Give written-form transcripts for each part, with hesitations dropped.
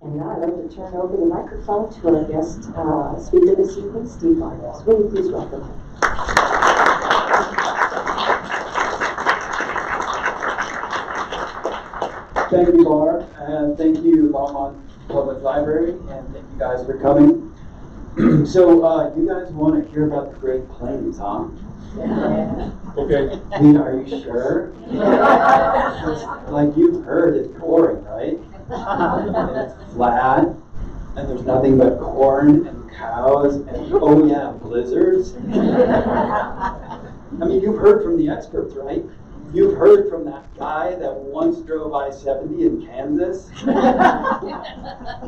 And now I'd like to turn over the microphone to our guest speaker this evening, Steve Myers. Will you please welcome him? Thank you, Barb, and thank you, Longmont Public Library, and thank you guys for coming. So, you guys want to hear about the Great Plains, huh? Yeah. Okay. I mean, are you sure? Like you've heard, it's boring, right? And it's flat, and there's nothing but corn and cows, and oh yeah, blizzards. I mean, you've heard from the experts, right? You've heard from that guy that once drove I-70 in Kansas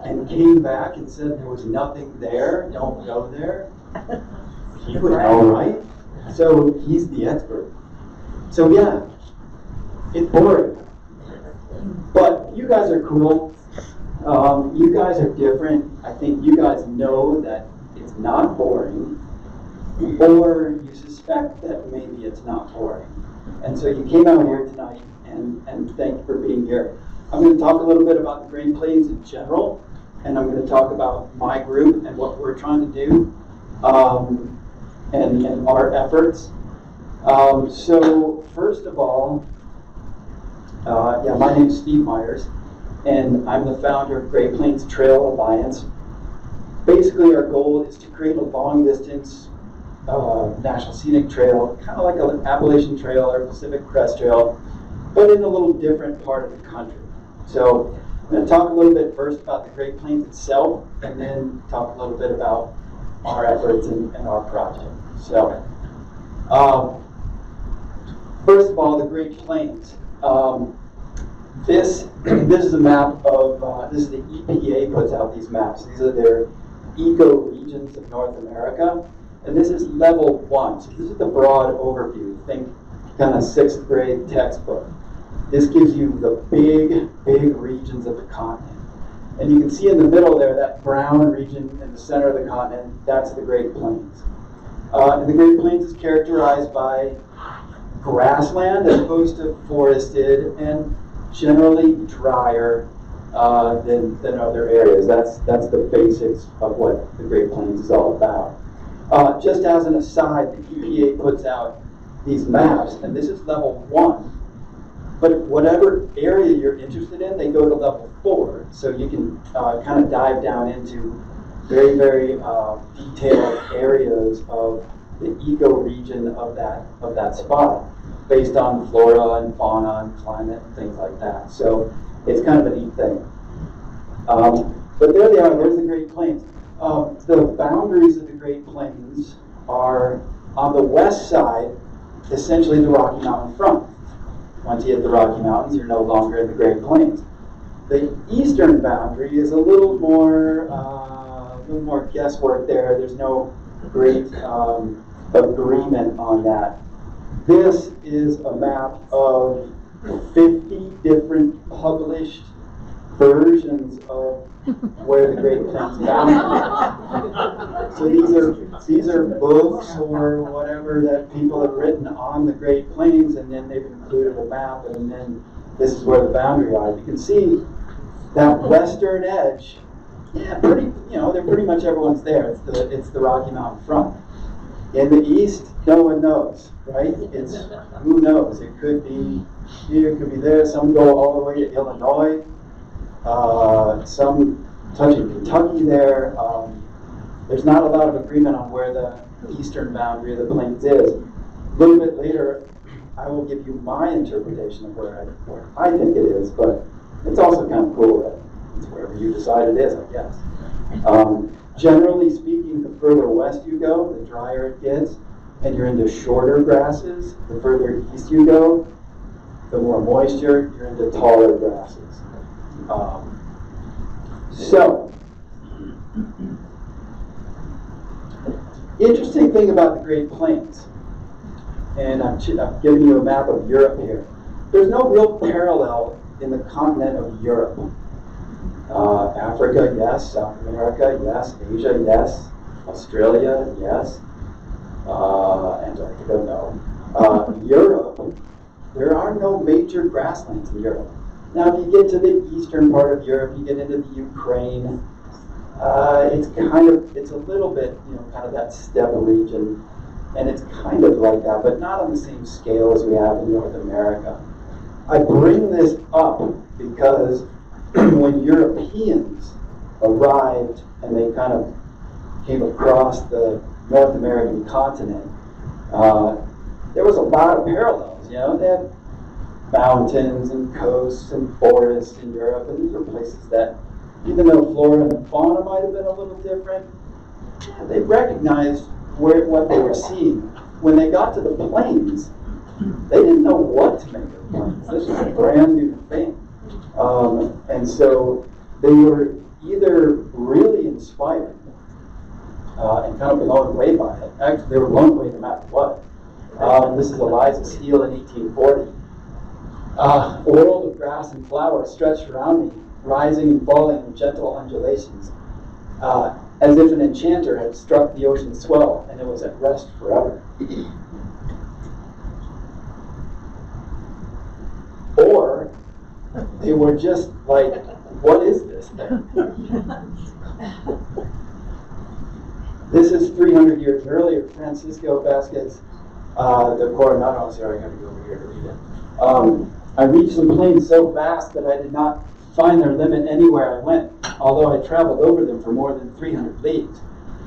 and came back and said there was nothing there, don't go there. He would know, right? So he's the expert. So yeah, it's boring. But you guys are cool. You guys are different. I think you guys know that it's not boring, or you suspect that maybe it's not boring. And so you came out here tonight, and thank you for being here. I'm going to talk a little bit about the Great Plains in general, and I'm going to talk about my group and what we're trying to do, and our efforts. So first of all, my name's Steve Myers, and I'm the founder of Great Plains Trail Alliance. Basically, our goal is to create a long-distance national scenic trail, kind of like an Appalachian Trail or Pacific Crest Trail, but in a little different part of the country. So I'm going to talk a little bit first about the Great Plains itself, and then talk a little bit about our efforts and our project. So, first of all, the Great Plains. This is a map of, this is the EPA puts out these maps. These are their eco-regions of North America. And this is level 1. So this is the broad overview. Think kind of 6th grade textbook. This gives you the big regions of the continent. And you can see in the middle there, that brown region in the center of the continent, that's the Great Plains. And the Great Plains is characterized by grassland as opposed to forested, and generally drier than other areas. That's the basics of what the Great Plains is all about. Just as an aside, the EPA puts out these maps, and this is level 1. But whatever area you're interested in, they go to level 4. So you can kind of dive down into very detailed areas of the eco-region of that spot, based on flora and fauna and climate and things like that. So it's kind of a neat thing. But there they are. There's the Great Plains. The boundaries of the Great Plains are on the west side, essentially the Rocky Mountain front. Once you hit the Rocky Mountains, you're no longer in the Great Plains. The eastern boundary is a little more guesswork there. There's no great agreement on that. This is a map of 50 different published versions of where the Great Plains boundary. So these are books or whatever that people have written on the Great Plains, and then they've included a map, and then this is where the boundary are. You can see that western edge. Yeah, they're pretty much everyone's there. It's the Rocky Mountain front. In the east, no one knows, right? It's who knows. It could be here, it could be there. Some go all the way to Illinois. Some touching Kentucky there. There's not a lot of agreement on where the eastern boundary of the plains is. A little bit later, I will give you my interpretation of where I think it is, but it's also kind of cool that it's wherever you decide it is, I guess. Generally speaking, the further west you go, the drier it gets, and you're into shorter grasses. The further east you go, the more moisture, you're into taller grasses. Interesting thing about the Great Plains, and I'm giving you a map of Europe here. There's no real parallel in the continent of Europe. Africa, yes. South America, yes. Asia, yes. Australia, yes. Antarctica, no. Europe, there are no major grasslands in Europe. Now, if you get to the eastern part of Europe, you get into the Ukraine, it's a little bit, kind of that steppe region, and it's kind of like that, but not on the same scale as we have in North America. I bring this up because when Europeans arrived and they kind of came across the North American continent, there was a lot of parallels. They had mountains and coasts and forests in Europe, and these were places that, even though flora and fauna might have been a little different, they recognized what they were seeing. When they got to the plains, they didn't know what to make of the plains. This was a brand new thing. And so they were either really inspired and kind of blown away by it. Actually, they were blown away no matter what. This is Eliza Steele in 1840. A world of grass and flowers stretched around me, rising and falling in gentle undulations, as if an enchanter had struck the ocean swell and it was at rest forever. Or they were just like, what is this thing? This is 300 years earlier. Francisco Vasquez de Coronado. Sorry, I got to go over here to read it. I reached some plains so vast that I did not find their limit anywhere I went, although I traveled over them for more than 300 leagues,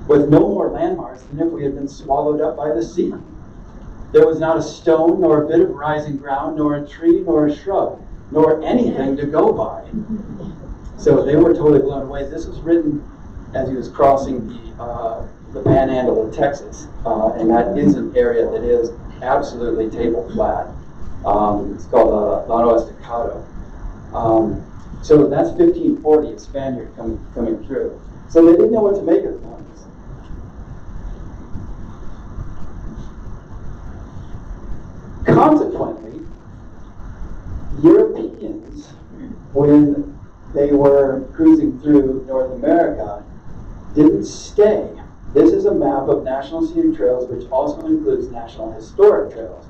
with no more landmarks than if we had been swallowed up by the sea. There was not a stone, nor a bit of rising ground, nor a tree, nor a shrub, nor anything to go by. So they were totally blown away. This was written as he was crossing the Panhandle of Texas, and that is an area that is absolutely table flat. It's called Llano Estacado. So that's 1540, a Spaniard coming through. So they didn't know what to make of the plains. Consequently, Europeans, when they were cruising through North America, didn't stay. This is a map of National Scenic Trails, which also includes National Historic Trails.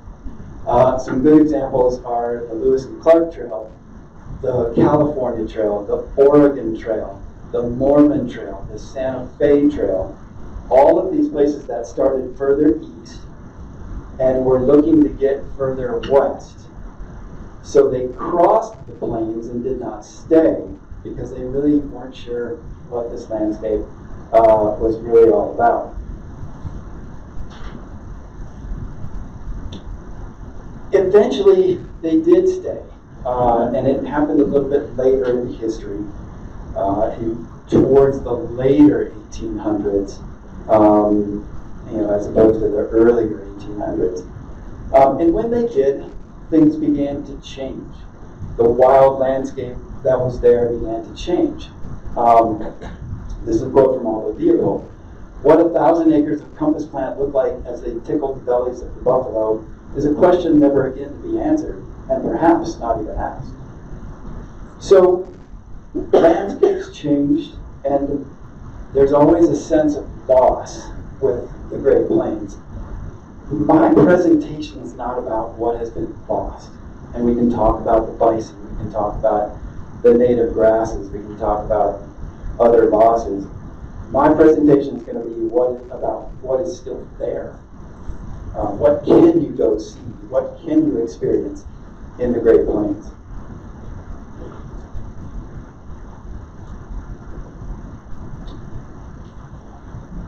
Some good examples are the Lewis and Clark Trail, the California Trail, the Oregon Trail, the Mormon Trail, the Santa Fe Trail, all of these places that started further east and were looking to get further west. So they crossed the plains and did not stay because they really weren't sure what this landscape was really all about. Eventually, they did stay, and it happened a little bit later in history, towards the later 1800s, as opposed to the earlier 1800s. And when they did, things began to change. The wild landscape that was there began to change. This is a quote from Aldo Diego. What 1,000 acres of compass plant looked like as they tickled the bellies of the buffalo is a question never again to be answered, and perhaps not even asked. So, landscapes changed, and there's always a sense of loss with the Great Plains. My presentation is not about what has been lost, and we can talk about the bison, we can talk about the native grasses, we can talk about other losses. My presentation is going to be about what is still there. What can you go see? What can you experience in the Great Plains?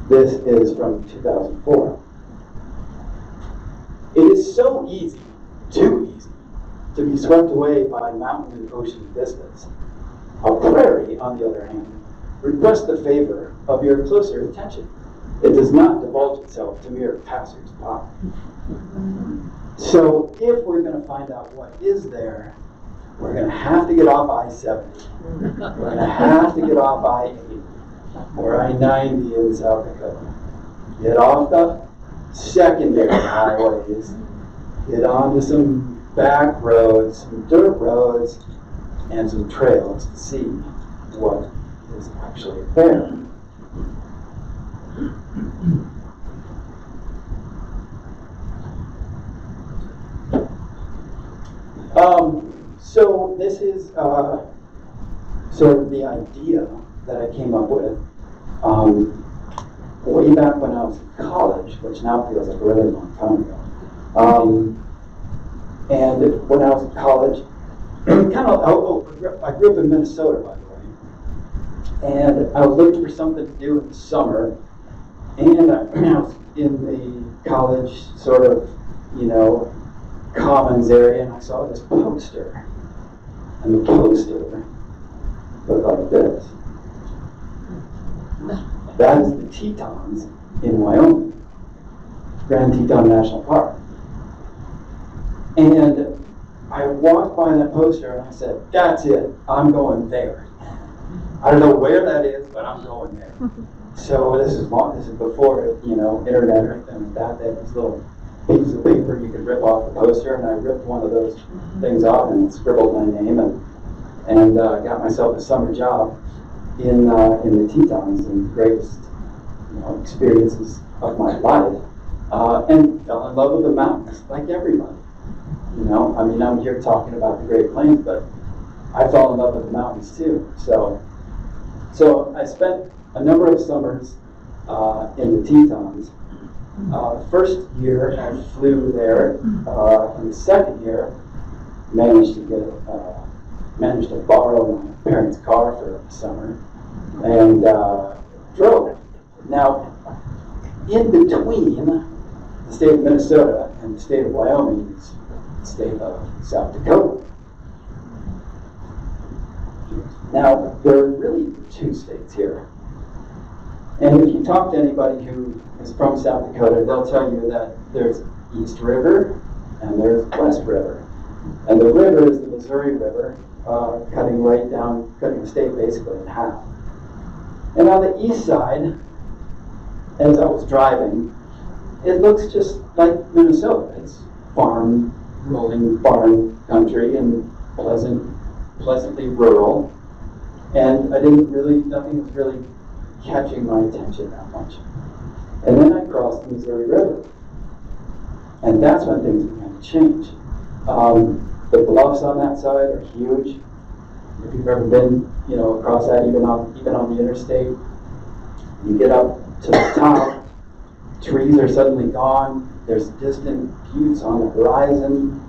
This is from 2004. It is so easy, too easy, to be swept away by mountain and ocean vistas. A prairie, on the other hand, requests the favor of your closer attention. It does not divulge itself to mere passers-by. So if we're going to find out what is there, we're going to have to get off I-70. We're going to have to get off I-80 or I-90 in South Dakota. Get off the secondary highways. Get onto some back roads, some dirt roads, and some trails to see what is actually there. So this is sort of the idea that I came up with way back when I was in college, which now feels like a really long time ago. And when I was in college, I grew up in Minnesota, by the way. And I was looking for something to do in the summer. And I was in the college sort of, commons area, and I saw this poster. And the poster looked like this. That is the Tetons in Wyoming, Grand Teton National Park. And I walked by that poster and I said, that's it, I'm going there. I don't know where that is, but I'm going there. So this is before, internet or anything like that. They had these little pieces of paper you could rip off the poster, and I ripped one of those things off and scribbled my name and got myself a summer job in the Tetons, and the greatest experiences of my life, and fell in love with the mountains like everybody. I'm here talking about the Great Plains, but I fell in love with the mountains too. So I spent a number of summers in the Tetons. The first year I flew there, and the second year managed to borrow my parents' car for the summer and drove. Now, in between the state of Minnesota and the state of Wyoming is the state of South Dakota. Now, there are really two states here. And if you talk to anybody who is from South Dakota, they'll tell you that there's East River and there's West River. And the river is the Missouri River, cutting the state basically in half. And on the east side, as I was driving, it looks just like Minnesota. It's rolling farm country and pleasantly rural. And nothing was really catching my attention that much. And then I crossed the Missouri River. And that's when things began to change. The bluffs on that side are huge. If you've ever been, across that, even on the interstate, you get up to the top, trees are suddenly gone, there's distant buttes on the horizon,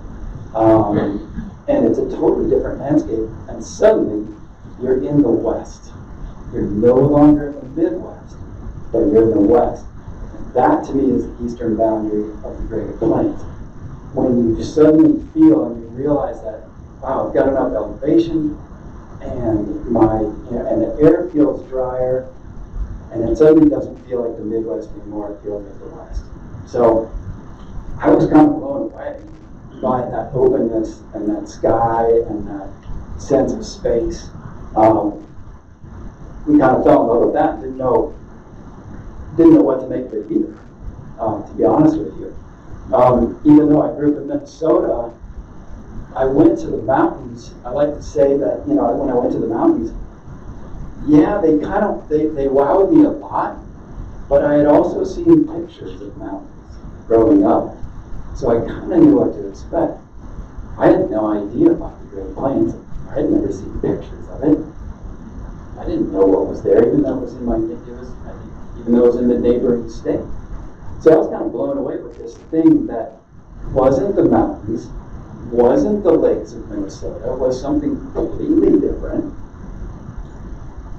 and it's a totally different landscape, and suddenly you're in the West. You're no longer in the Midwest, but you're in the West. And that to me is the eastern boundary of the Great Plains. When you suddenly feel and you realize that, wow, I've got enough elevation, and and the air feels drier, and it suddenly doesn't feel like the Midwest anymore, it feels like the West. So I was kind of blown away by that openness and that sky and that sense of space. We kind of fell in love with that, didn't know what to make of it either, to be honest with you. Even though I grew up in Minnesota, I went to the mountains. I like to say that, when I went to the mountains, yeah, they wowed me a lot, but I had also seen pictures of mountains growing up, so I kind of knew what to expect. I had no idea about the Great Plains. I had never seen pictures of it. I didn't know what was there, even though it was in the neighboring state. So I was kind of blown away with this thing that wasn't the mountains, wasn't the lakes of Minnesota, was something completely different.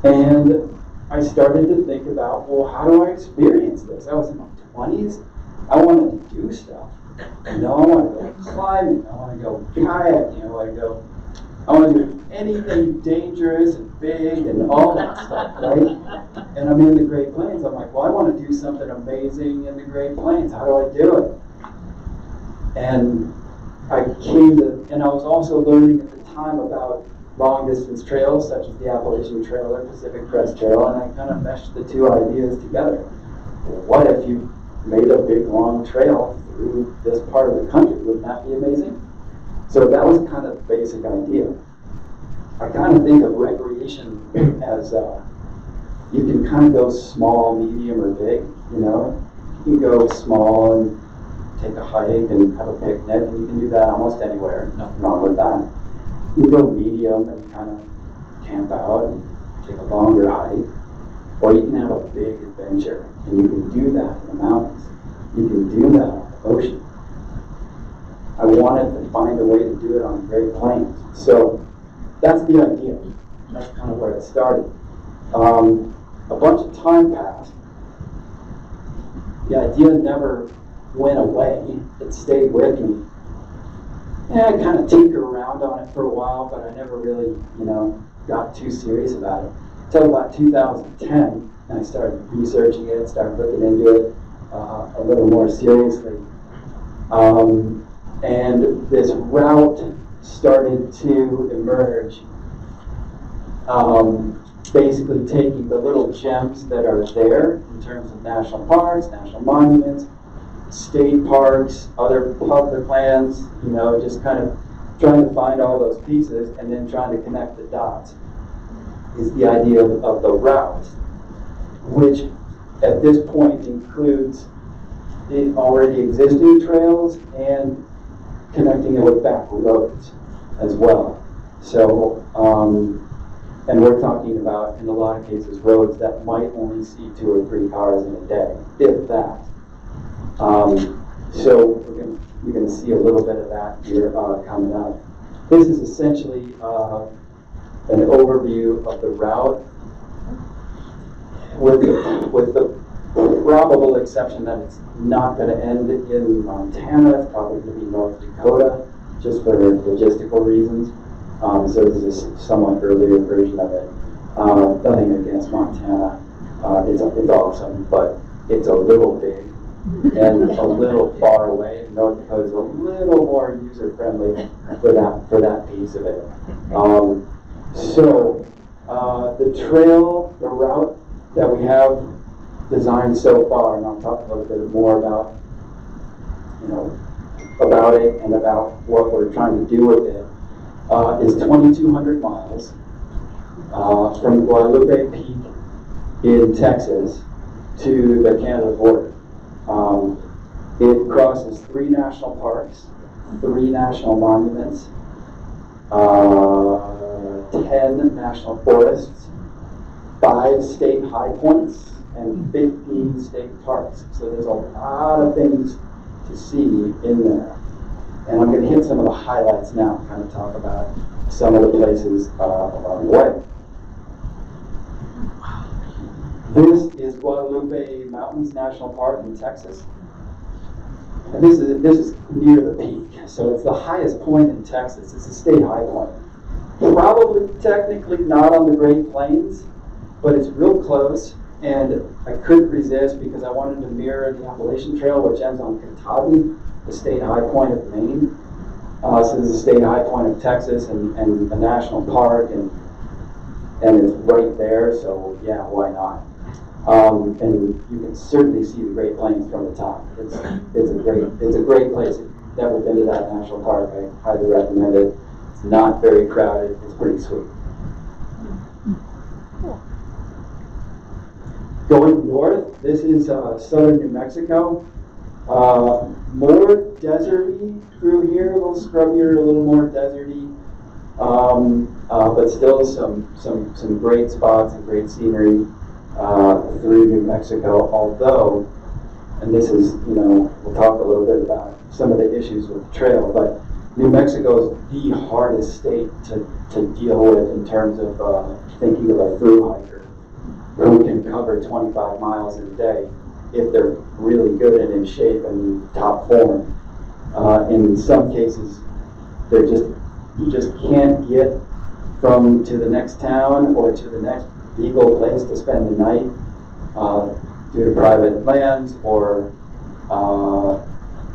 And I started to think about, well, how do I experience this? I was in my 20s. I wanted to do stuff. I want to go climbing. I want to go kayaking. I want to do anything dangerous and big and all that stuff, right? And I'm in the Great Plains. I'm like, well, I want to do something amazing in the Great Plains. How do I do it? And I was also learning at the time about long distance trails such as the Appalachian Trail or Pacific Crest Trail, and I kind of meshed the two ideas together. What if you made a big long trail through this part of the country? Wouldn't that be amazing? So that was kind of the basic idea. I kind of think of recreation as you can kind of go small, medium, or big. You can go small and take a hike and have a picnic, and you can do that almost anywhere. Nothing wrong with that. You go medium and kind of camp out and take a longer hike, or you can have a big adventure, and you can do that in the mountains. You can do that on the ocean. I wanted to find a way to do it on the Great Plains. So that's the idea. That's kind of where it started. A bunch of time passed. The idea never went away. It stayed with me. And I kind of tinkered around on it for a while, but I never really, got too serious about it. Until about 2010, and I started researching it, started looking into it a little more seriously. And this route started to emerge, basically taking the little gems that are there in terms of national parks, national monuments, state parks, other public lands, just kind of trying to find all those pieces and then trying to connect the dots is the idea of the route, which at this point includes the already existing trails and connecting it with back roads as well. So, and we're talking about, in a lot of cases, roads that might only see 2 or 3 cars in a day, if that. So you're going to see a little bit of that here coming up. This is essentially an overview of the route, with the probable exception that it's not going to end in Montana. It's probably going to be North Dakota, just for logistical reasons. So this is a somewhat earlier version of it. Nothing against Montana. It's awesome, but it's a little big and a little far away. North Dakota is a little more user-friendly for that piece of it. So the trail, the route that we have designed so far, and I'll talk a little bit more about it and about what we're trying to do with it, is 2,200 miles from Guadalupe Peak in Texas to the Canada border. It crosses 3 national parks, 3 national monuments, 10 national forests, 5 state high points, and 15 state parks. So there's a lot of things to see in there. And I'm going to hit some of the highlights now, kind of talk about some of the places along the way. This is Guadalupe Mountains National Park in Texas. And this is near the peak. So it's the highest point in Texas. It's a state high point. Probably technically not on the Great Plains, but it's real close. And I couldn't resist because I wanted to mirror the Appalachian Trail, which ends on Katahdin, the state high point of Maine. So this is a state high point of Texas and a national park, and it's right there. So yeah, why not? And you can certainly see the Great Plains from the top. It's a great place. If you've never been to that national park, I highly recommend it. It's not very crowded. It's pretty sweet. Going north, this is southern New Mexico. More deserty through here, a little scrubbier, a little more deserty, but still some great spots and great scenery through New Mexico. Although, and this is, we'll talk a little bit about some of the issues with the trail, but New Mexico is the hardest state to deal with in terms of thinking of a through hiker who can cover 25 miles in a day if they're really good and in shape and in top form. In some cases, you just can't get to the next town or to the next legal place to spend the night due to private lands or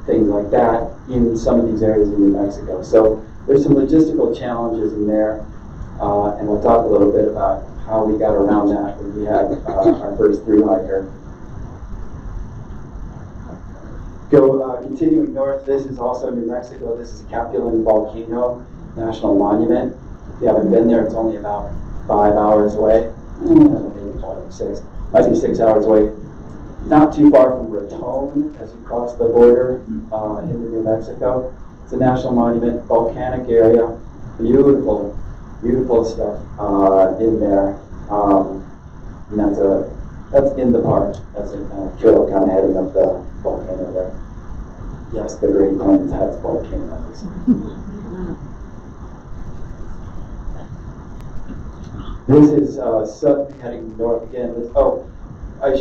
things like that in some of these areas in New Mexico. So there's some logistical challenges in there, and we'll talk a little bit about how we got around that when we had our first through hiker. Continuing north, this is also New Mexico. This is Capulin Volcano National Monument. If you haven't been there, it's only about 5 hours away. Maybe 6. Might be 6 hours away. Not too far from Raton as you cross the border into New Mexico. It's a national monument, volcanic area. beautiful, beautiful stuff in there. And that's in the park. That's a trail kind of heading up the volcano there. Yes, the Great Plains has volcanoes. This is heading north again. I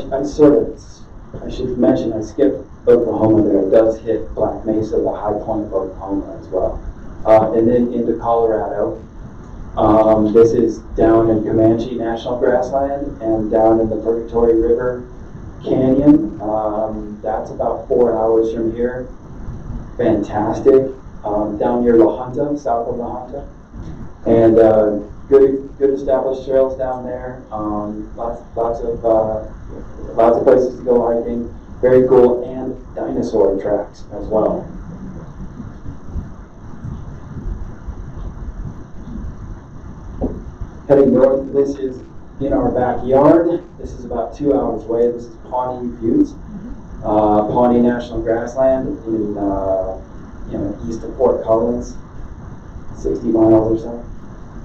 should mention, I skipped Oklahoma there. It does hit Black Mesa, the high point of Oklahoma as well. And then into Colorado. This is down in Comanche National Grassland and down in the Purgatory River Canyon. That's about 4 hours from here. Fantastic. Down near La Junta, south of La Junta. And good established trails down there. Lots of places to go hiking. Very cool, and dinosaur tracks as well. Heading north, this is in our backyard. This is about 2 hours away. This is Pawnee Buttes, Pawnee National Grassland in east of Fort Collins, 60 miles or so.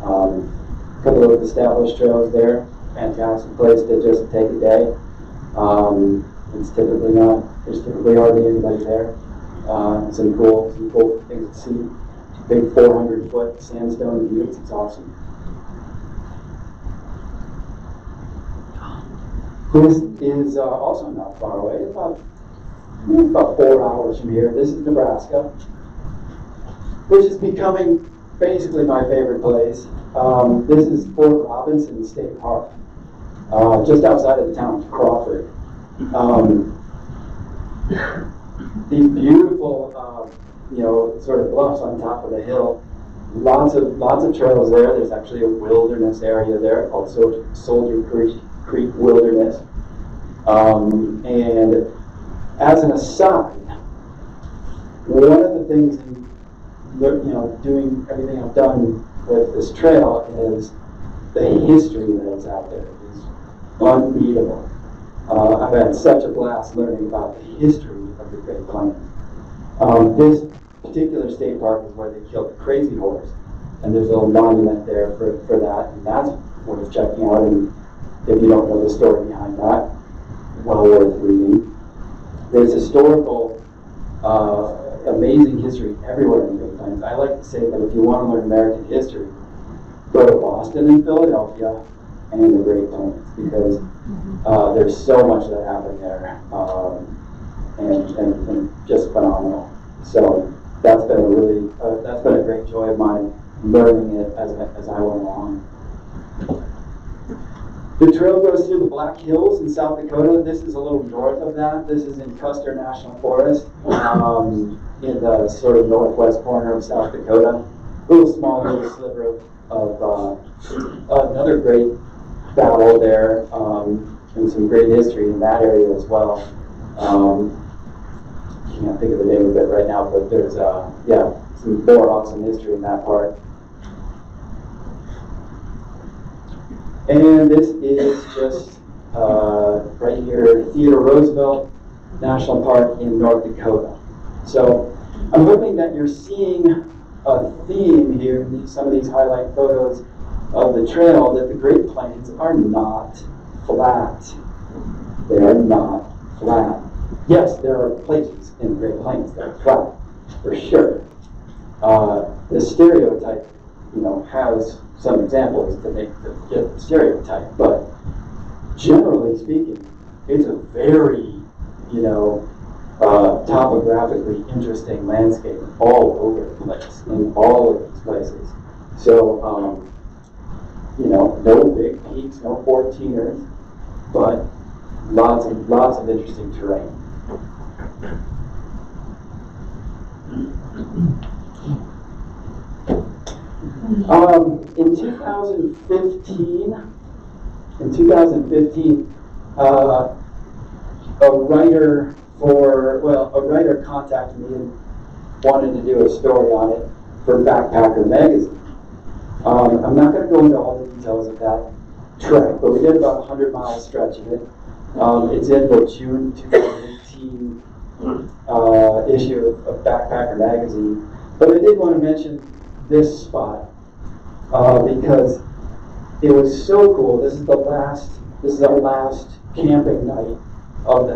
A couple of established trails there. Fantastic place to just take a day. There's typically hardly anybody there. Some cool things to see. Big 400-foot sandstone buttes. It's awesome. This is also not far away. About 4 hours from here. This is Nebraska, which is becoming basically my favorite place. This is Fort Robinson State Park, just outside of the town of Crawford. These beautiful, sort of bluffs on top of the hill. Lots of trails there. There's actually a wilderness area there called Soldier Creek Wilderness. And as an aside, one of the things in doing everything I've done with this trail is the history that is out there is unbeatable. I've had such a blast learning about the history of the Great Plains. This particular state park is where they killed the crazy horse, and there's a little monument there for that, and that's worth checking out. And if you don't know the story behind that, well worth reading. There's historical, amazing history everywhere in the Great Plains. I like to say that if you want to learn American history, go to Boston and Philadelphia and the Great Plains, because there's so much that happened there, and just phenomenal. So that's been a great joy of mine, learning it as I went along. The trail goes through the Black Hills in South Dakota. This is a little north of that. This is in Custer National Forest, in the sort of northwest corner of South Dakota. Little sliver of another great battle there, and some great history in that area as well. Can't think of the name of it right now, but there's some more awesome history in that part. And this is just right here, Theodore Roosevelt National Park in North Dakota. So I'm hoping that you're seeing a theme here in some of these highlight photos of the trail, that the Great Plains are not flat. They are not flat. Yes, there are places in the Great Plains that are flat, for sure. The stereotype, has some examples to get the stereotype, but generally speaking, it's a very, topographically interesting landscape all over the place, in all of these places. So, no big peaks, no 14ers, but lots of interesting terrain. In 2015, a writer contacted me and wanted to do a story on it for Backpacker magazine. I'm not going to go into all the details of that trek, but we did about a 100-mile stretch of it. It's in the June 2018 issue of Backpacker magazine. But I did want to mention this spot because it was so cool. This is our last camping night of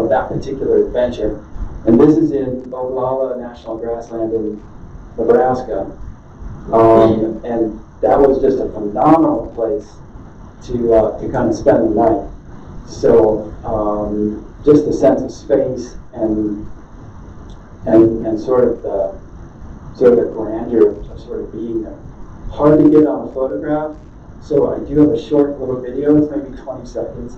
that particular adventure. And this is in Oglala National Grassland in Nebraska. And that was just a phenomenal place to kind of spend the night. So just a sense of space and sort of the grandeur of sort of being there. Hard to get on a photograph, so I do have a short little video. It's maybe 20 seconds.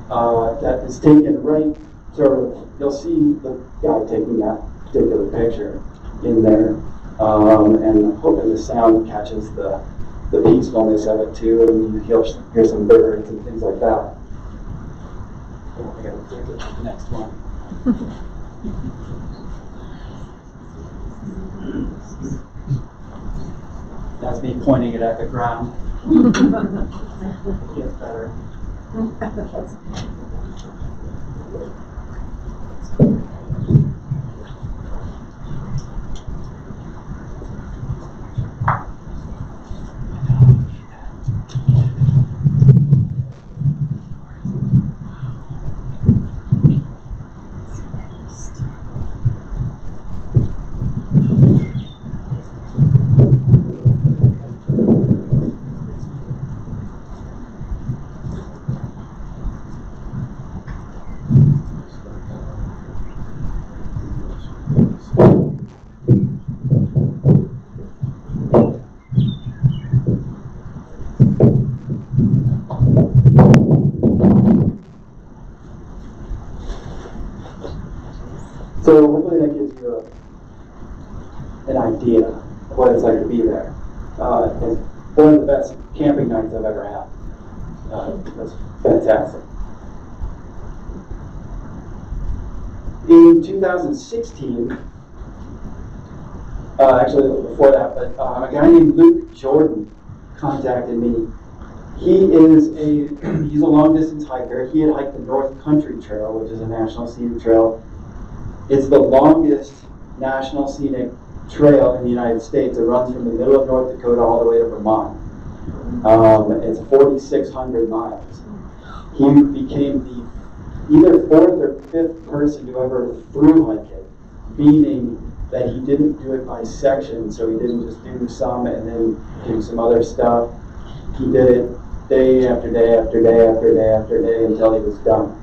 That is taken right sort of. You'll see the guy taking that particular picture in there, and I'm hoping the sound catches the peacefulness of it too, and you hear some birds and things like that. Oh, I gotta get to the next one. That's me pointing it at the ground. Get better. So hopefully that gives you an idea of what it's like to be there. It's one of the best camping nights I've ever had. That's fantastic. In 2016, actually before that, but a guy named Luke Jordan contacted me. He's a long distance hiker. He had hiked the North Country Trail, which is a national scenic trail. It's the longest national scenic trail in the United States. It runs from the middle of North Dakota all the way to Vermont. It's 4,600 miles. He became the either fourth or fifth person to ever through hike it, meaning that he didn't do it by section, so he didn't just do some and then do some other stuff. He did it day after day after day after day after day until he was done.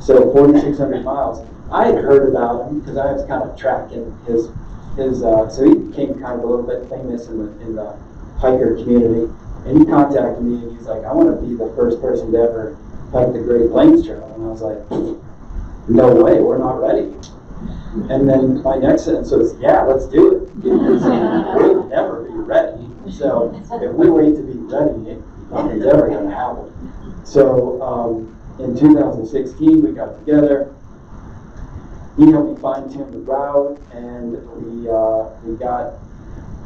So 4,600 miles. I had heard about him because I was kind of tracking his so he became kind of a little bit famous in the hiker community. And he contacted me and he's like, I want to be the first person to ever hike the Great Plains Trail. And I was like, no way, we're not ready. And then my next sentence was, yeah, let's do it. Because we'll never be ready. So if we wait to be ready, nothing's ever going to happen. So in 2016, we got together. He helped me fine-tune the route, and we got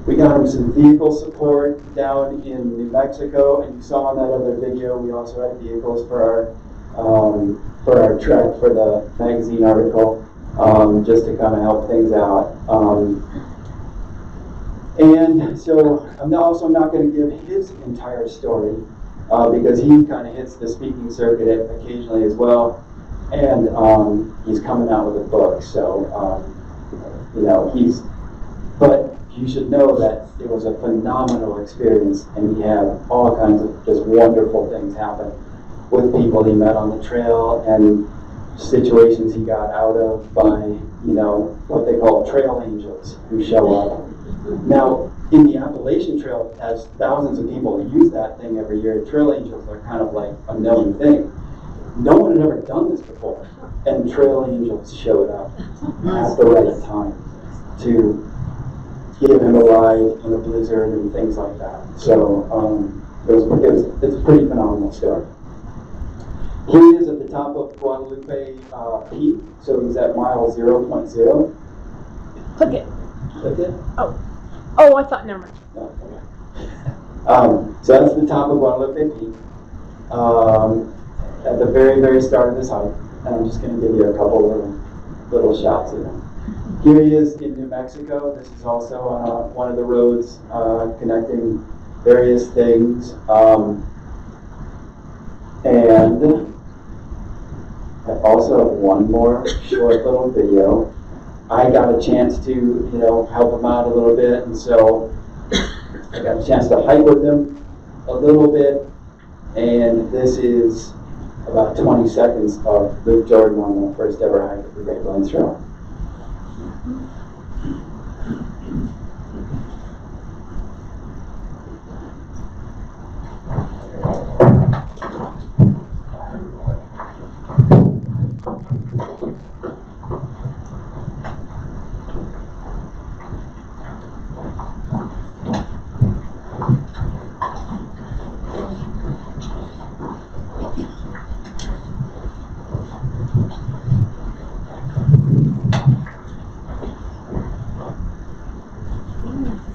him some vehicle support down in New Mexico. And you saw in that other video, we also had vehicles for our trek for the magazine article, just to kind of help things out. And so I'm also not going to give his entire story because he kind of hits the speaking circuit occasionally as well. And he's coming out with a book, so but you should know that it was a phenomenal experience, and he had all kinds of just wonderful things happen with people he met on the trail and situations he got out of by, what they call trail angels who show up. Now, in the Appalachian Trail, as thousands of people use that thing every year, trail angels are kind of like a known thing. No one had ever done this before, and trail angels showed up at the right time to give him a ride in a blizzard and things like that. So it's a pretty phenomenal story. Here he is at the top of Guadalupe Peak, so he's at mile 0.0. Click it. Click it? Oh, I thought, never mind. No, okay. So that's the top of Guadalupe Peak. At the very, very start of this hike, and I'm just going to give you a couple little shots of him. Here he is in New Mexico. This is also on one of the roads connecting various things. And I also have one more short little video. I got a chance to, help them out a little bit, and so I got a chance to hike with them a little bit, and this is about 20 seconds of Luke Jordan on the first ever hike of the Great Plains Trail.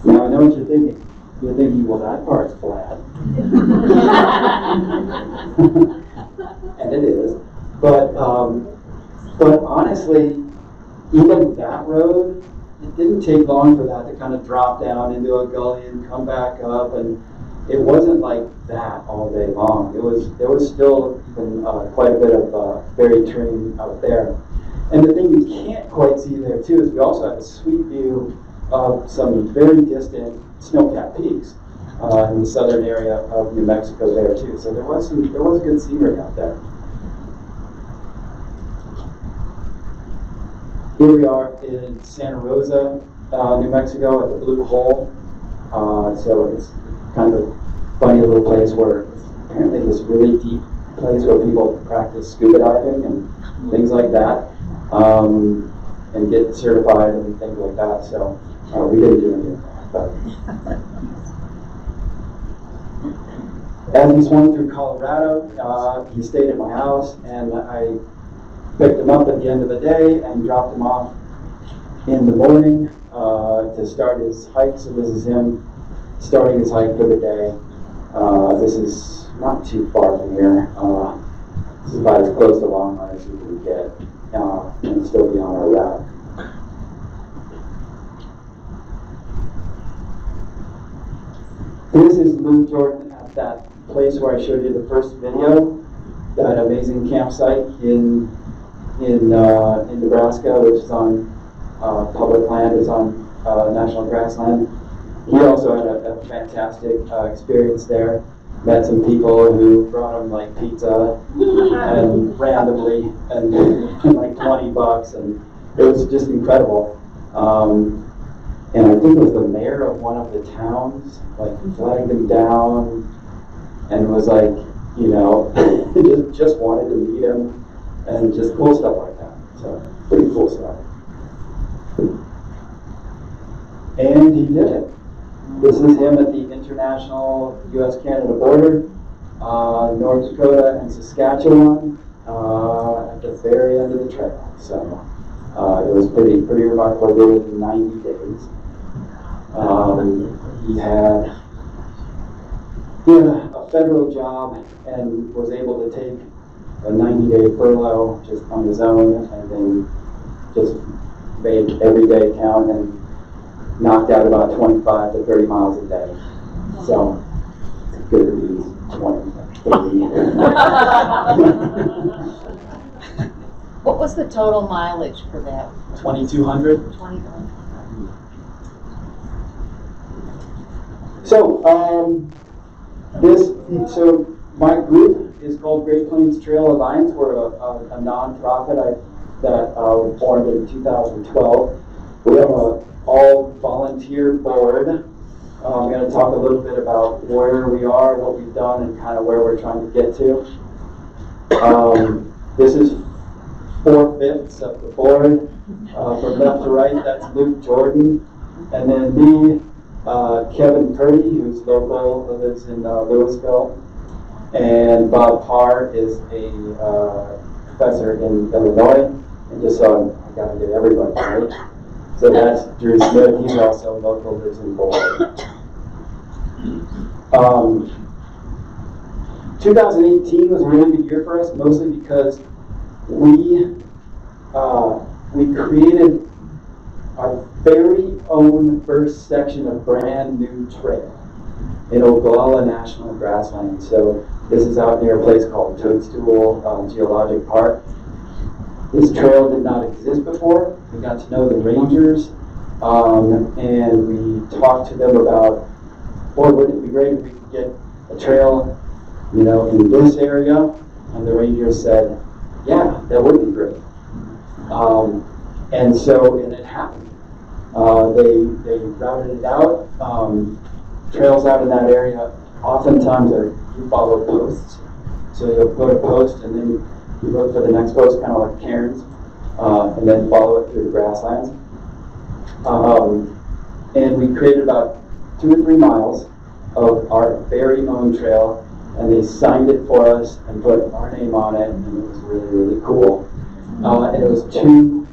Now I know what you're thinking. You're thinking, well, that part's flat. And it is. But honestly, even that road, it didn't take long for that to kind of drop down into a gully and come back up, and it wasn't like that all day long. There was still even quite a bit of buried terrain out there. And the thing you can't quite see there too is we also have a sweet view of some very distant snow-capped peaks in the southern area of New Mexico there too. So there was good scenery out there. Here we are in Santa Rosa, New Mexico, at the Blue Hole. So it's kind of a funny little place where apparently this really deep place where people practice scuba diving and things like that, and get certified and things like that. So we didn't do any of that. But as he swung through Colorado, he stayed at my house, and I picked him up at the end of the day and dropped him off in the morning to start his hike. So this is him starting his hike for the day. This is not too far from here. This is about as close to Longmont as we can get and still be on our route. This is Luke Jordan at that place where I showed you the first video, that amazing campsite in Nebraska, which is on public land. It's on national grassland. He also had a fantastic experience there. Met some people who brought him like pizza and randomly and like $20, and it was just incredible. And I think it was the mayor of one of the towns like flagged him down and was like, just wanted to meet him, and just cool stuff like that. So pretty cool stuff. And he did it. This is him at the international U.S.-Canada border, North Dakota and Saskatchewan, at the very end of the trail. So it was pretty remarkable. I did it in 90 days. He had a federal job and was able to take a 90-day furlough just on his own, and then just made every day count and knocked out about 25 to 30 miles a day. So it's good to be 20, 30. What was the total mileage for that? 2,200. 21. So my group is called Great Plains Trail Alliance. We're a nonprofit that was formed in 2012. We have a all-volunteer board. I'm going to talk a little bit about where we are, what we've done, and kind of where we're trying to get to. This is 4/5 of the board. From left to right, that's Luke Jordan. And then me, Kevin Purdy, who's local, who lives in Louisville. And Bob Parr is a professor in Illinois. And just so I got to get everybody right. So that's Drew Smith. He's also local, lives in Boulder. 2018 was a really good year for us, mostly because we created our very own first section of brand new trail. in Oglala National Grasslands. So this is out near a place called Toadstool Geologic Park. This trail did not exist before. We got to know the rangers, and we talked to them about, boy, wouldn't it be great if we could get a trail, you know, in this area? And the rangers said, yeah, that would be great. And it happened. They routed it out. Trails out in that area oftentimes you follow posts. So you'll go to post and then you look for the next post, kind of like cairns, and then follow it through the grasslands. And we created about 2 or 3 miles of our very own trail, and they signed it for us and put our name on it, and it was really, really cool. And it was two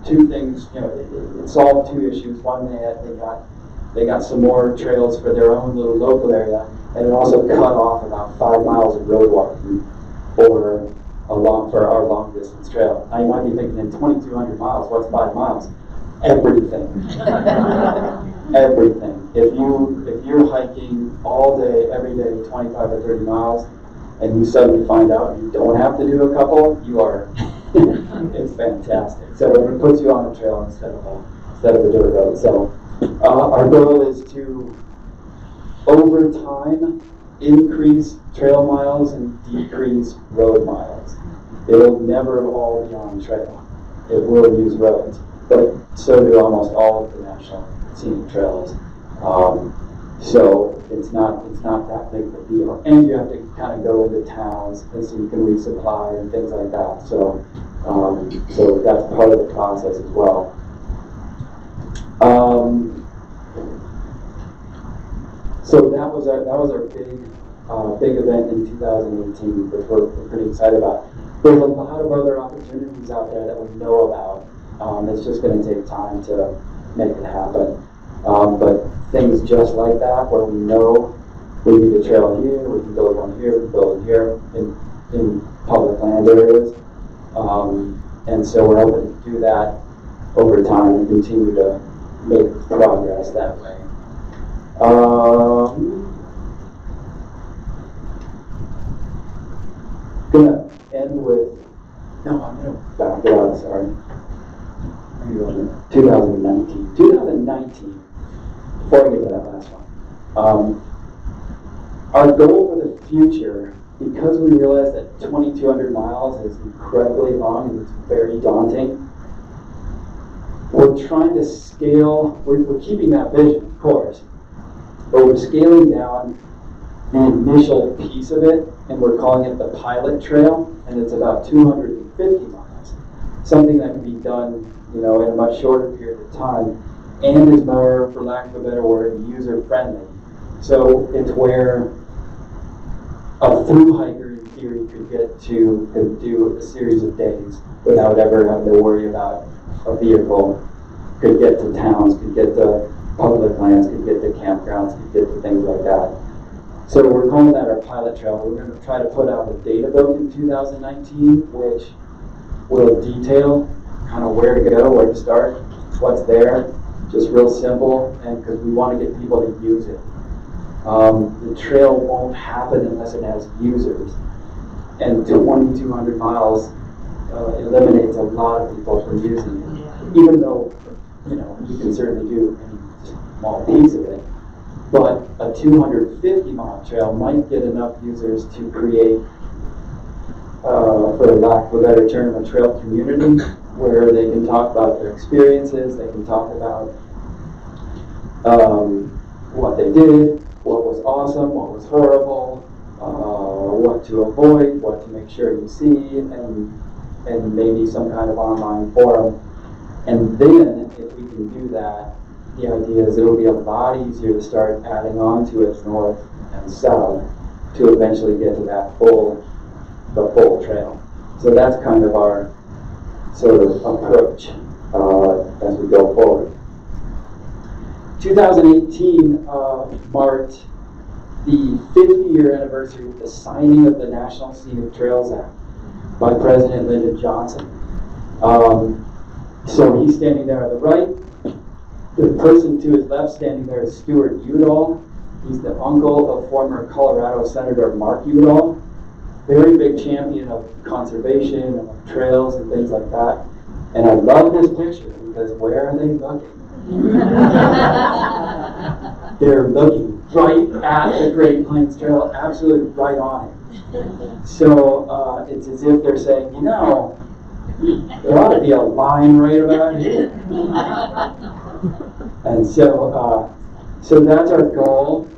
things, you know, it solved 2 issues. One, they got some more trails for their own little local area, and it also cut off about 5 miles of road walking for our long distance trail. Now you might be thinking, in 2,200 miles, what's 5 miles? Everything. Everything. If you're hiking all day, every day, 25 or 30 miles, and you suddenly find out you don't have to do a couple, you are, it's fantastic. So it puts you on a trail instead of a dirt road. So our goal is to, over time, increase trail miles and decrease road miles. It'll never all be on trail. It will use roads, but so do almost all of the national scenic trails. So it's not that big of a deal. And you have to kind of go into towns and so you can resupply and things like that. So that's part of the process as well. So that was our big event in 2018, which we're pretty excited about. There's a lot of other opportunities out there that we know about. It's just going to take time to make it happen. But things just like that, where we know we need a trail here, we can build one here, we can build it here in public land areas. And so we're hoping to do that over time and continue to make progress that way. Gonna end with, I'm gonna back it up, sorry. 2019. 2019, before I get to that last one. Our goal for the future, because we realize that 2,200 miles is incredibly long and it's very daunting, we're trying to scale, we're keeping that vision, of course, but we're scaling down the initial piece of it, and we're calling it the pilot trail, and it's about 250 miles. Something that can be done, in a much shorter period of time, and is more, for lack of a better word, user-friendly. So it's where a through hiker, in theory, could do a series of days without ever having to worry about a vehicle, could get to towns, could get to public lands, could get to campgrounds, could get to things like that. So we're calling that our pilot trail. We're going to try to put out a data book in 2019, which will detail kind of where to go, where to start, what's there, just real simple, and because we want to get people to use it. The trail won't happen unless it has users, and 2,200 miles eliminates a lot of people from using it, even though, you can certainly do any small piece of it. But a 250-mile trail might get enough users to create, for lack of a better term, a trail community where they can talk about their experiences, they can talk about what they did, what was awesome, what was horrible, what to avoid, what to make sure you see, and maybe some kind of online forum. And then, if we can do that, the idea is it'll be a lot easier to start adding on to it north and south to eventually get to the full trail. So that's kind of our sort of approach as we go forward. 2018 marked the 50-year anniversary of the signing of the National Scenic Trails Act by President Lyndon Johnson. So he's standing there on the right. The person to his left standing there is Stuart Udall, He's the uncle of former Colorado Senator Mark Udall, very big champion of conservation and of trails and things like that. And I love this picture because where are they looking? They're looking right at the Great Plains Trail, absolutely right on it. So it's as if they're saying, you know, there ought to be a line right about here. And so that's our goal.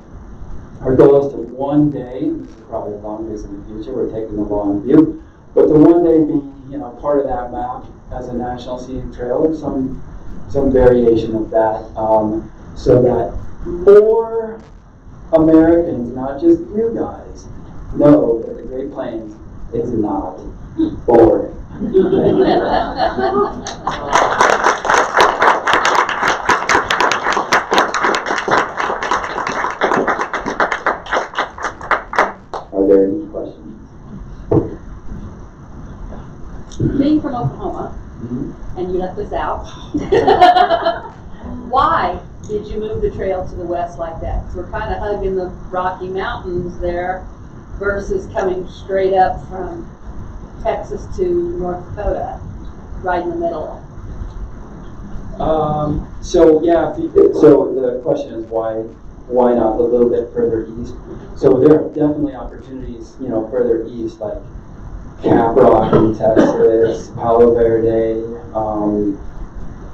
Our goal is to one day, this is probably a long ways in the future, we're taking a long view, but to one day be, you know, part of that map as a national scenic trail or some variation of that, so that more Americans, not just you guys, know that the Great Plains is not boring. Are there any questions? Being from Oklahoma, and you left us out, why did you move the trail to the west like that? Because we're kind of hugging the Rocky Mountains there versus coming straight up from Texas to North Dakota, right in the middle. So the question is why not a little bit further east? So there are definitely opportunities, you know, further east, like Caprock in Texas, Palo Verde,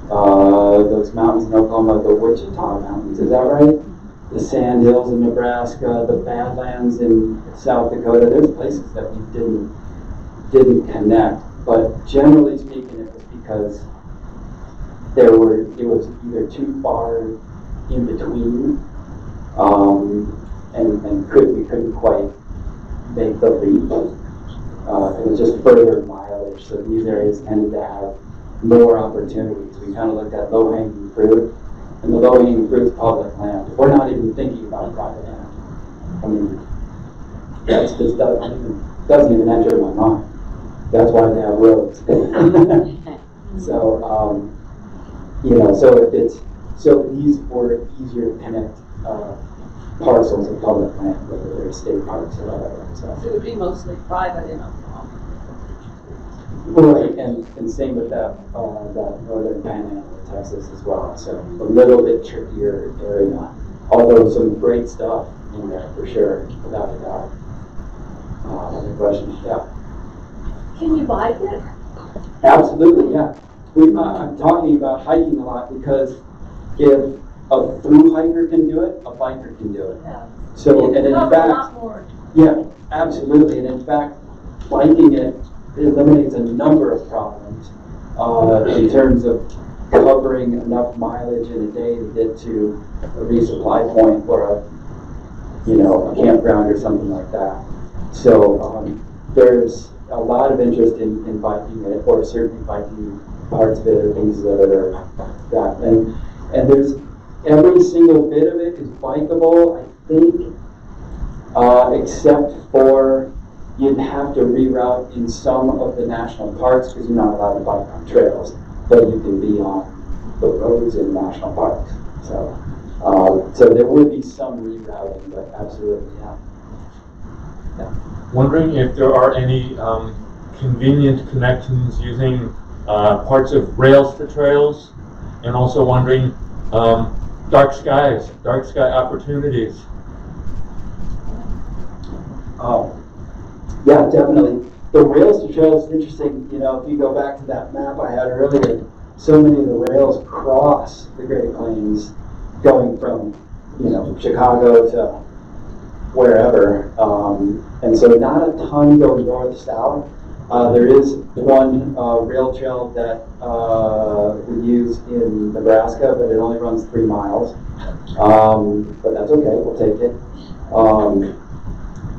those mountains in Oklahoma, the Wichita Mountains, is that right? The Sand Hills in Nebraska, the Badlands in South Dakota. There's places that we didn't connect, but generally speaking, it was because it was either too far in between, and we couldn't quite make the leap. It was just further mileage, so these areas tended to have more opportunities. We kind of looked at low-hanging fruit, and the low-hanging fruit is public land. We're not even thinking about private land. I mean, that's just doesn't even enter my mind. That's why they have roads. So, you know, so these were easier to connect parcels of public land, whether they're state parks or whatever. So It would be mostly private in Oklahoma. right, and same with that northern panhandle of Texas as well. So a little bit trickier area, although some great stuff in there for sure, without a doubt. Any questions? Yeah. Can you bike it? Absolutely, yeah. I'm talking about hiking a lot because if a through hiker can do it, a biker can do it. Yeah. So, and in Probably a fact, lot more. yeah, absolutely. And in fact, biking it eliminates a number of problems in terms of covering enough mileage in a day to get to a resupply point for a campground or something like that. So there's a lot of interest in biking it, or certainly biking parts of it or pieces of it or that. And there's every single bit of it is bikeable, I think, except for you'd have to reroute in some of the national parks because you're not allowed to bike on trails, but you can be on the roads in national parks. So there would be some rerouting, but absolutely, yeah. Wondering if there are any convenient connections using parts of rails for trails, and also wondering dark sky opportunities. Yeah, definitely. The rails to trails is interesting. You know, if you go back to that map I had earlier, so many of the rails cross the Great Plains, going from, Chicago to wherever. And so not a ton go north-south. There is one rail trail that we use in Nebraska, but it only runs 3 miles. But that's okay, we'll take it.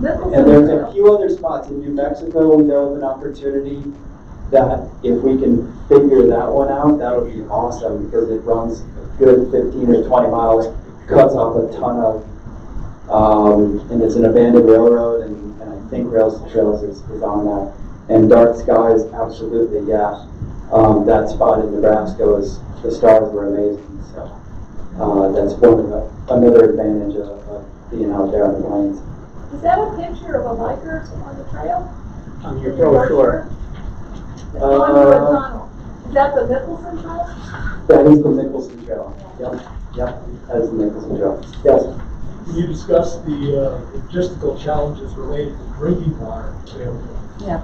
And there's a few other spots in New Mexico. We know of an opportunity that if we can figure that one out, that'll be awesome because it runs a good 15 or 20 miles, cuts off a ton of, and it's an abandoned railroad, and I think Rails to Trails is on that. And Dark Skies, absolutely, yeah. That spot in Nebraska the stars were amazing. So that's another advantage of being out there on the plains. Is that a picture of a biker on the trail? On your brochure. It's on your tunnel. Is that the Nicholson Trail? That is the Nicholson Trail. Yep, that is the Nicholson Trail. Yes. Can you discuss the logistical challenges related to drinking water available? Yeah.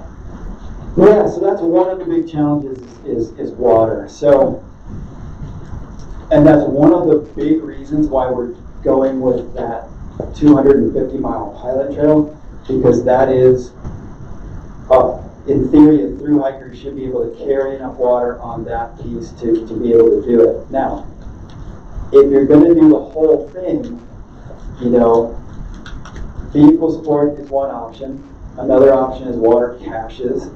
Yeah, so that's one of the big challenges is water. So, and that's one of the big reasons why we're going with that 250-mile pilot trail, because that is, in theory, a thru hiker should be able to carry enough water on that piece to be able to do it. Now, if you're going to do the whole thing, you know, vehicle support is one option. Another option is water caches.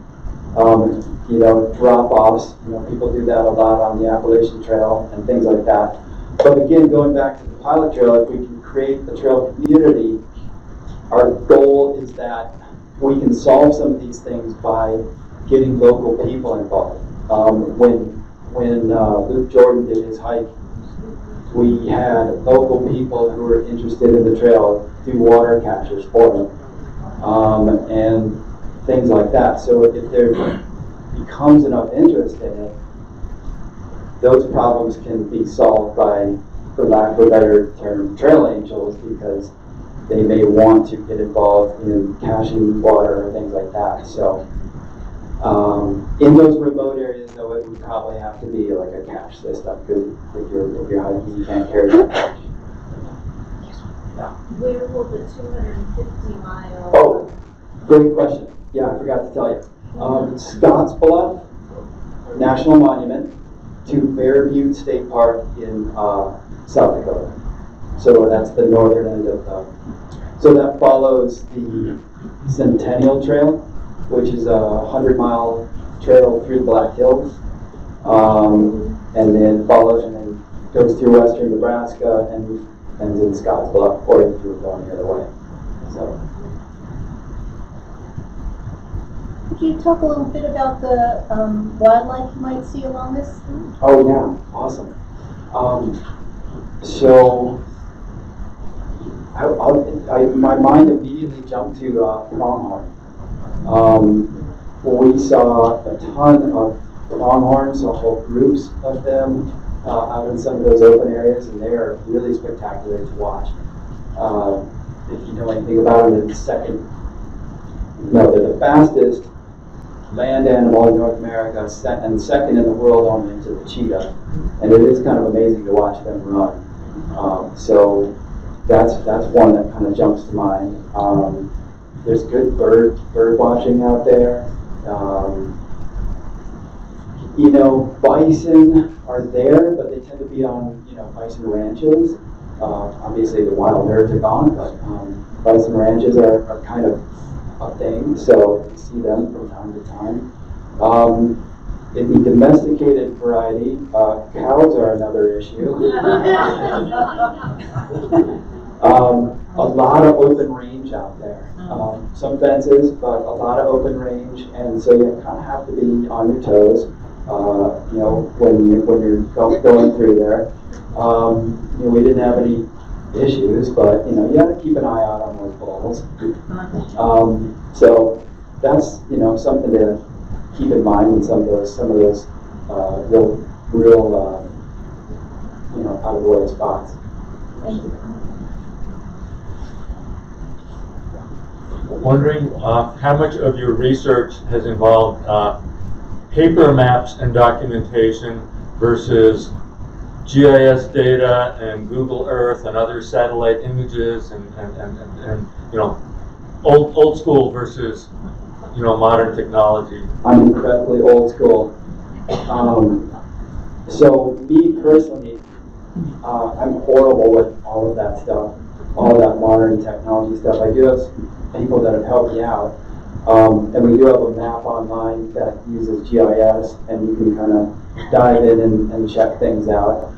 You know, drop-offs. You know, people do that a lot on the Appalachian Trail and things like that. But again, going back to the pilot trail, if we can create a trail community, our goal is that we can solve some of these things by getting local people involved. When Luke Jordan did his hike, we had local people who were interested in the trail do water caches for him, and things like that. So if there becomes enough interest in it, those problems can be solved by, for lack of a better term, trail angels, because they may want to get involved in caching water or things like that. So in those remote areas, though, it would probably have to be like a cache system, because if you're hiking, you can't carry that cache. Yeah. Where will the 250 mile? Oh, great question. Yeah, I forgot to tell you. Scottsbluff National Monument to Fairview State Park in South Dakota. So that's the northern end of so that follows the Centennial Trail, which is a 100-mile trail through the Black Hills, and then follows and then goes through western Nebraska and ends in Scottsbluff, or if you were going the other way. So. Could you talk a little bit about the wildlife you might see along this? Oh yeah, awesome. So my mind immediately jumped to pronghorn. We saw a ton of pronghorns, so whole groups of them out in some of those open areas, and they are really spectacular to watch. If you know anything about them, they're the fastest land animal in North America, and second in the world only to the cheetah. And it is kind of amazing to watch them run. So that's one that kind of jumps to mind. There's good bird watching out there. You know, bison are there, but they tend to be on, you know, bison ranches. Obviously the wild herds are gone, but bison ranches are kind of a thing, so you see them from time to time. In the domesticated variety, cows are another issue. A lot of open range out there. Some fences, but a lot of open range, and so you kind of have to be on your toes. You know, when you're going through there. You know, we didn't have any issues, but you know, you got to keep an eye out on those bulls. So that's, you know, something to keep in mind in some of those real you know, out of the way spots. Wondering how much of your research has involved paper maps and documentation versus GIS data and Google Earth and other satellite images and you know, old school versus, you know, modern technology. I'm incredibly old school. So me personally, I'm horrible with all of that stuff, all of that modern technology stuff. I do have some people that have helped me out. And we do have a map online that uses GIS, and you can kind of dive in and check things out.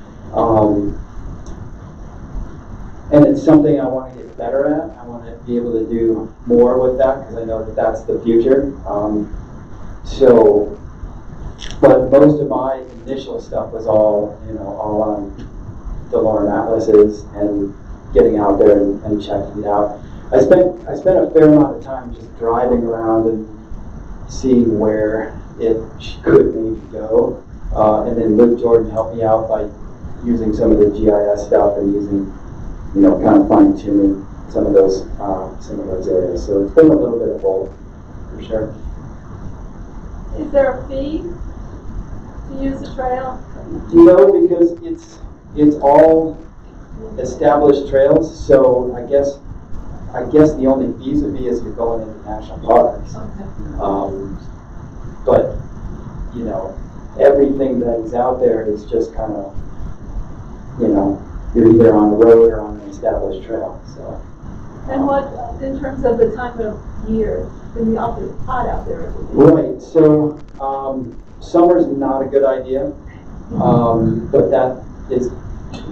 And it's something I want to get better at. I want to be able to do more with that, because I know that that's the future. But most of my initial stuff was all, you know, all on the Lauren Atlases and getting out there and checking it out. I spent a fair amount of time just driving around and seeing where it could maybe go. And then Luke Jordan helped me out by using some of the GIS stuff and using, kind of fine tuning some of those areas. So it's been a little bit of both, for sure. Is there a fee to use the trail? No, because it's all established trails. So I guess the only fees would be as you're going into national parks. But everything that is out there is just kind of, you're either on the road or on an established trail. So. And what, in terms of the time of year, can be awfully hot out there? Right. So summer's not a good idea, but that is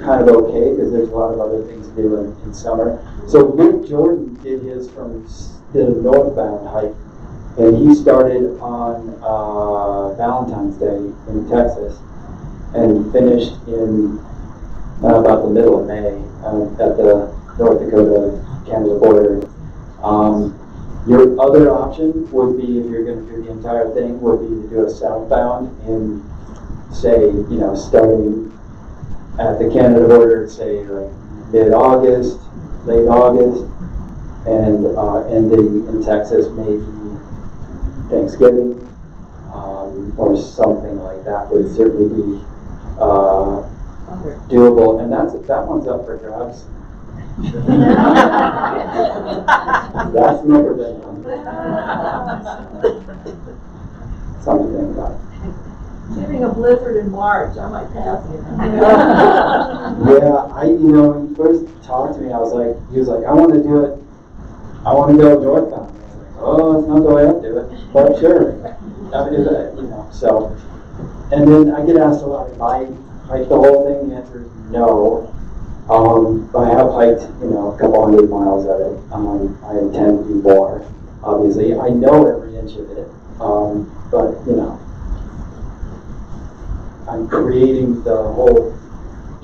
kind of okay because there's a lot of other things to do in summer. So Luke Jordan did his from the northbound hike, and he started on Valentine's Day in Texas and finished in about the middle of May at the North Dakota-Canada border. Your other option would be, if you're going to do the entire thing, would be to do a southbound in, say, starting at the Canada border, say like mid-August, late August, and ending in Texas maybe Thanksgiving, or something like that would certainly be doable. And that one's up for grabs. That's never been done. Something to think about. Getting a blizzard in March, I might pass it. Yeah, when he first talked to me, he was like, I want to do it. I want to go northbound. I was like, oh, it's not the way I do it, but sure, I'll do that, So, and then I get asked a lot, if I hike the whole thing, the answer is no. I have hiked, a couple hundred miles of it. I intend to do more, obviously. I know every inch of it, but, I'm creating the whole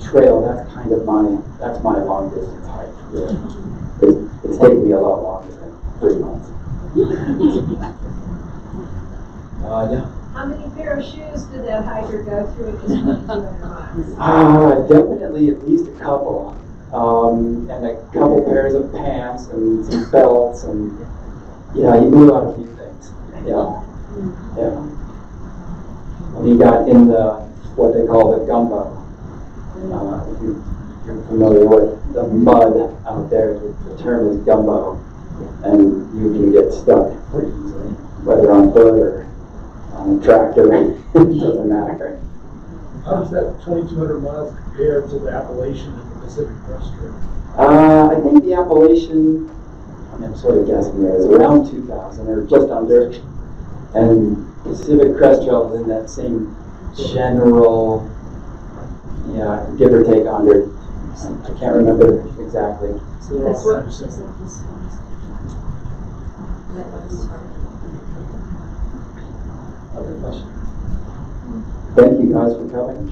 trail. That's kind of my long distance hike. Yeah. It's taken me a lot longer than 3 months. Yeah. How many pair of shoes did that hiker go through at this 200 miles? Definitely at least a couple. And a couple pairs of pants and some belts and he moved on a few things. Yeah. And he got in what they call the gumbo. If you're familiar with the mud out there, the term is gumbo. And you can get stuck pretty easily, whether on foot or on a tractor. It doesn't matter. How does that 2,200 miles compare to the Appalachian and the Pacific Crest Trail? I think the Appalachian, I'm sort of guessing there, is around 2,000 or just under. And Pacific Crest Trail is in that same general, give or take 100. I can't remember exactly. That's what Other questions? Thank you guys for coming.